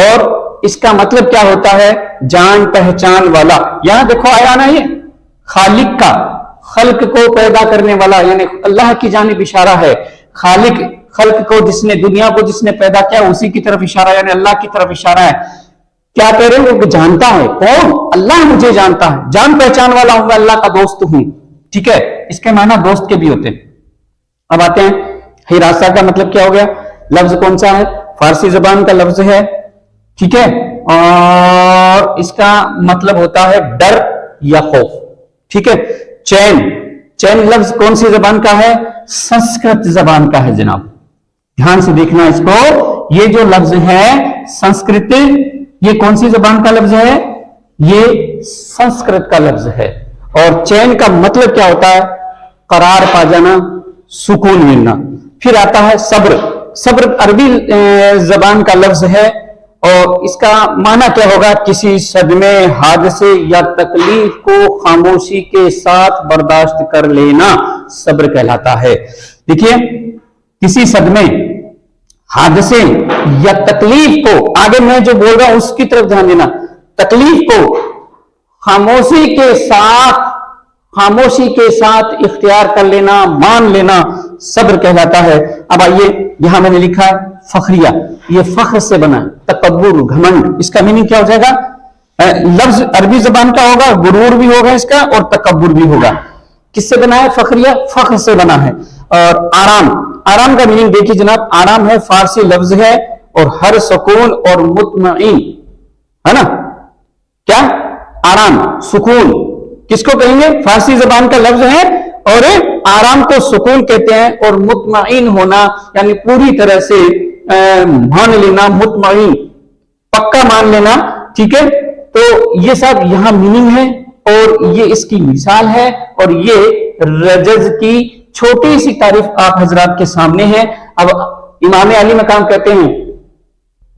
اور اس کا مطلب کیا ہوتا ہے؟ جان پہچان والا. یہاں دیکھو آیا نا یہ خالق کا، خلق کو پیدا کرنے والا، یعنی اللہ کی جانب اشارہ ہے. خالق، خلق کو جس نے، دنیا کو جس نے پیدا کیا اسی کی طرف اشارہ، یعنی اللہ کی طرف اشارہ ہے. کیا کہہ رہے ہیں؟ وہ جانتا ہے. کون؟ اللہ مجھے جانتا ہے، جان پہچان والا ہوں، میں اللہ کا دوست ہوں. ٹھیک ہے، اس کے معنی دوست کے بھی ہوتے ہیں. اب آتے ہیں حراسہ کا مطلب کیا ہو گیا؟ لفظ کون سا ہے؟ فارسی زبان کا لفظ ہے. ٹھیک ہے، اور اس کا مطلب ہوتا ہے ڈر یا خوف. ٹھیک ہے. چین، چین لفظ کون سی زبان کا ہے؟ سنسکرت زبان کا ہے جناب. دھیان سے دیکھنا اس کو. یہ جو لفظ ہے سنسکرت، یہ کون سی زبان کا لفظ ہے؟ یہ سنسکرت کا لفظ ہے. اور چین کا مطلب کیا ہوتا ہے؟ قرار پا جانا، سکون ملنا. پھر آتا ہے صبر. صبر عربی زبان کا لفظ ہے اور اس کا معنی کیا ہوگا؟ کسی صدمے، حادثے یا تکلیف کو خاموشی کے ساتھ برداشت کر لینا صبر کہلاتا ہے. دیکھیے، کسی صدمے، حادثے یا تکلیف کو، آگے میں جو بول رہا ہوں اس کی طرف دھیان دینا، تکلیف کو خاموشی کے ساتھ اختیار کر لینا، مان لینا صبر کہلاتا ہے. اب آئیے، یہاں میں نے لکھا ہے فخریہ. یہ فخر سے بنا ہے، تکبر، گھمنڈ. اس کا میننگ کیا ہو جائے گا؟ لفظ عربی زبان کا ہوگا، غرور بھی ہوگا اس کا اور تکبر بھی ہوگا. کس سے بنا ہے فخریہ؟ فخر سے بنا ہے. اور آرام، آرام کا میننگ دیکھیے جناب. آرام ہے فارسی لفظ ہے اور ہر سکون اور مطمئن ہے نا. کیا؟ آرام، سکون کس کو کہیں گے؟ فارسی زبان کا لفظ ہے اور آرام کو سکون کہتے ہیں. اور مطمئن ہونا یعنی پوری طرح سے مان لینا، مطمئن، پکا مان لینا. ٹھیک ہے، تو یہ سب یہاں میننگ ہے اور یہ اس کی مثال ہے. اور یہ رجز کی چھوٹی سی تعریف آپ حضرات کے سامنے ہے. اب امام علی مقام کہتے ہیں،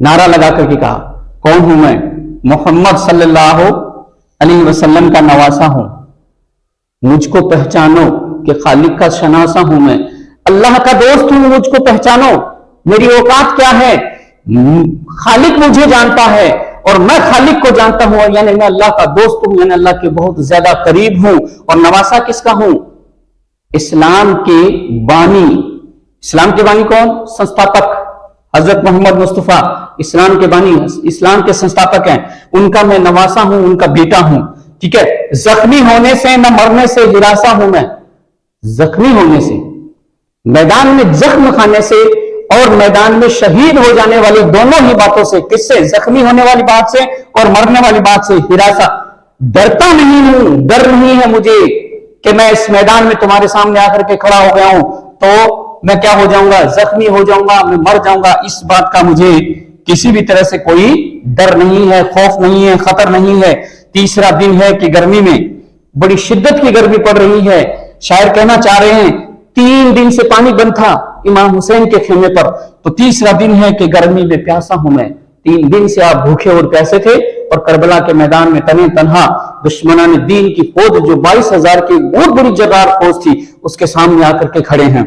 نعرہ لگا کر کے کہا، کون ہوں میں؟ محمد صلی اللہ علیہ وسلم کا نواسا ہوں. مجھ کو پہچانو کہ خالق کا شناسا ہوں میں، اللہ کا دوست ہوں. مجھ کو پہچانو، میری اوقات کیا ہے. خالق مجھے جانتا ہے اور میں خالق کو جانتا ہوں، یعنی میں اللہ کا دوست ہوں، یعنی اللہ کے بہت زیادہ قریب ہوں. اور نواسا کس کا ہوں؟ اسلام کے بانی. اسلام کے بانی کون؟ سنستھاپک حضرت محمد مصطفیٰ اسلام کے بانی، اسلام کے سنستھاپک ہیں. ان کا میں نواسا ہوں، ان کا بیٹا ہوں. ٹھیک ہے. زخمی ہونے سے نہ مرنے سے ہراساں ہوں میں. زخمی ہونے سے، میدان میں زخم کھانے سے اور میدان میں شہید ہو جانے والی دونوں ہی باتوں سے. کس سے؟ زخمی ہونے والی بات سے اور مرنے والی بات سے. ہراساں، ڈرتا نہیں ہوں، ڈر نہیں ہے مجھے کہ میں اس میدان میں تمہارے سامنے آ کر کے کھڑا ہو گیا ہوں تو میں کیا ہو جاؤں گا؟ زخمی ہو جاؤں گا، میں مر جاؤں گا. اس بات کا مجھے کسی بھی طرح سے کوئی ڈر نہیں ہے، خوف نہیں ہے، خطر نہیں ہے. تیسرا دن ہے کہ گرمی میں بڑی شدت کی گرمی پڑ رہی ہے. شاعر کہنا چاہ رہے ہیں 3 دن سے پانی بند تھا امام حسین کے خیمے پر، تو تیسرا دن ہے کہ گرمی میں پیاسا ہوں میں. 3 دن سے آپ بھوکے اور پیاسے تھے اور کربلا کے میدان میں تنے تنہا دشمنان دین کی فوج جو 22,000 کی بہت بڑی جبار فوج تھی اس کے سامنے آ کر کے کھڑے ہیں.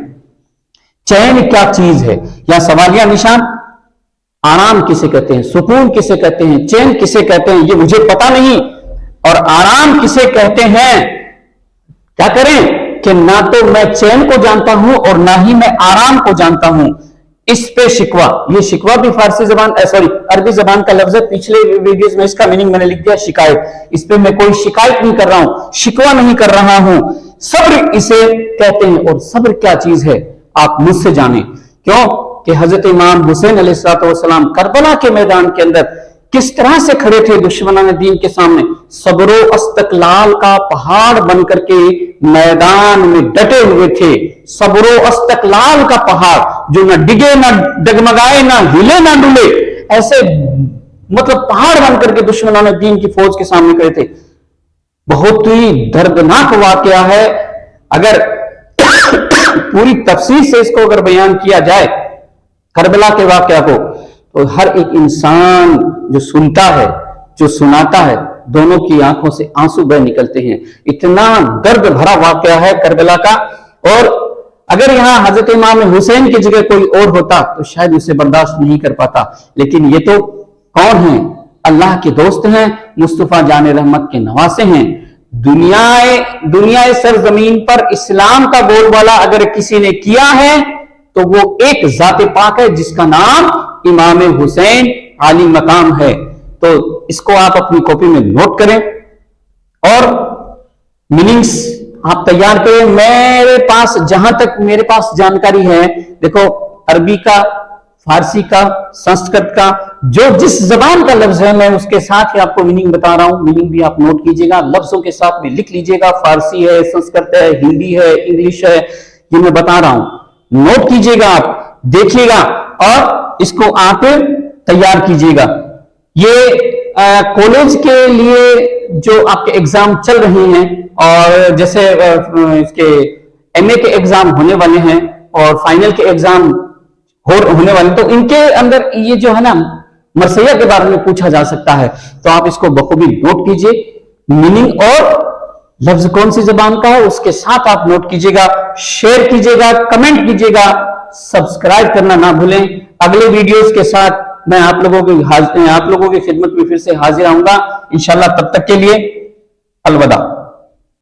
چین کیا چیز ہے؟ یا سوالیہ نشان. آرام کسے کہتے ہیں؟ سکون کسے کہتے ہیں؟ چین کسے کہتے ہیں؟ یہ مجھے پتا نہیں. اور آرام کسے کہتے ہیں؟ کیا کریں کہ نہ تو میں چین کو جانتا ہوں اور نہ ہی میں آرام کو جانتا ہوں. اس پہ شکوہ، یہ شکوہ بھی فارسی زبان عربی زبان کا لفظ ہے. پچھلے ویڈیوز میں اس کا میننگ میں نے لکھ دیا شکایت. اس پہ میں کوئی شکایت نہیں کر رہا ہوں، شکوہ نہیں کر رہا ہوں. صبر اسے کہتے ہیں. اور صبر کیا چیز ہے آپ مجھ سے جانیں. کیوں کہ حضرت امام حسین علیہ السلام کربلا کے میدان کے اندر کس طرح سے کھڑے تھے دشمنان دین کے سامنے. صبر و استقلال کا پہاڑ بن کر کے میدان میں ڈٹے ہوئے تھے. صبر و استقلال کا پہاڑ جو نہ ڈگے، نہ ڈگمگائے، نہ ہلے، نہ ڈولے، ایسے مطلب پہاڑ بن کر کے دشمنان دین کی فوج کے سامنے کھڑے تھے. بہت ہی دردناک واقعہ ہے. اگر پوری تفصیل سے اس کو اگر بیان کیا جائے کربلا کے واقعہ کو، تو ہر ایک انسان جو سنتا ہے، جو سناتا ہے، دونوں کی آنکھوں سے آنسو بہ نکلتے ہیں. اتنا درد بھرا واقعہ ہے کربلا کا. اور اگر یہاں حضرت امام حسین کی جگہ کوئی اور ہوتا تو شاید اسے برداشت نہیں کر پاتا. لیکن یہ تو کون ہیں؟ اللہ کے دوست ہیں، مصطفیٰ جان رحمت کے نواسے ہیں۔ دنیا سرزمین پر اسلام کا بول بالا اگر کسی نے کیا ہے تو وہ ایک ذات پاک ہے جس کا نام امام حسین عالی مقام ہے۔ تو اس کو آپ اپنی کاپی میں نوٹ کریں اور میننگز آپ تیار کریں۔ میرے پاس جہاں تک میرے پاس جانکاری ہے، دیکھو عربی کا، فارسی کا، سنسکرت کا، جو جس زبان کا لفظ ہے میں اس کے ساتھ ہی آپ کو میننگ بتا رہا ہوں۔ میننگ بھی آپ نوٹ کیجئے گا، لفظوں کے ساتھ بھی لکھ لیجئے گا، فارسی ہے، سنسکرت ہے، ہندی ہے، انگلش ہے، یہ میں بتا رہا ہوں، نوٹ کیجئے گا، آپ دیکھیے گا اور اس کو آپ تیار کیجئے گا۔ یہ کالج کے لیے جو آپ کے ایگزام چل رہے ہیں اور جیسے اس کے ایم اے کے ایگزام ہونے والے ہیں اور فائنل کے ایگزام ہونے والے، تو ان کے اندر یہ جو ہے نا مرثیہ کے بارے میں پوچھا جا سکتا ہے، تو آپ اس کو بخوبی نوٹ کیجئے، میننگ اور لفظ کون سی زبان کا ہے اس کے ساتھ آپ نوٹ کیجئے گا، شیئر کیجئے گا، کمنٹ کیجئے گا، سبسکرائب کرنا نہ بھولیں۔ اگلے ویڈیوز کے ساتھ میں آپ لوگوں کی خدمت میں پھر سے حاضر آؤں گا انشاءاللہ۔ تب تک کے لیے الوداع۔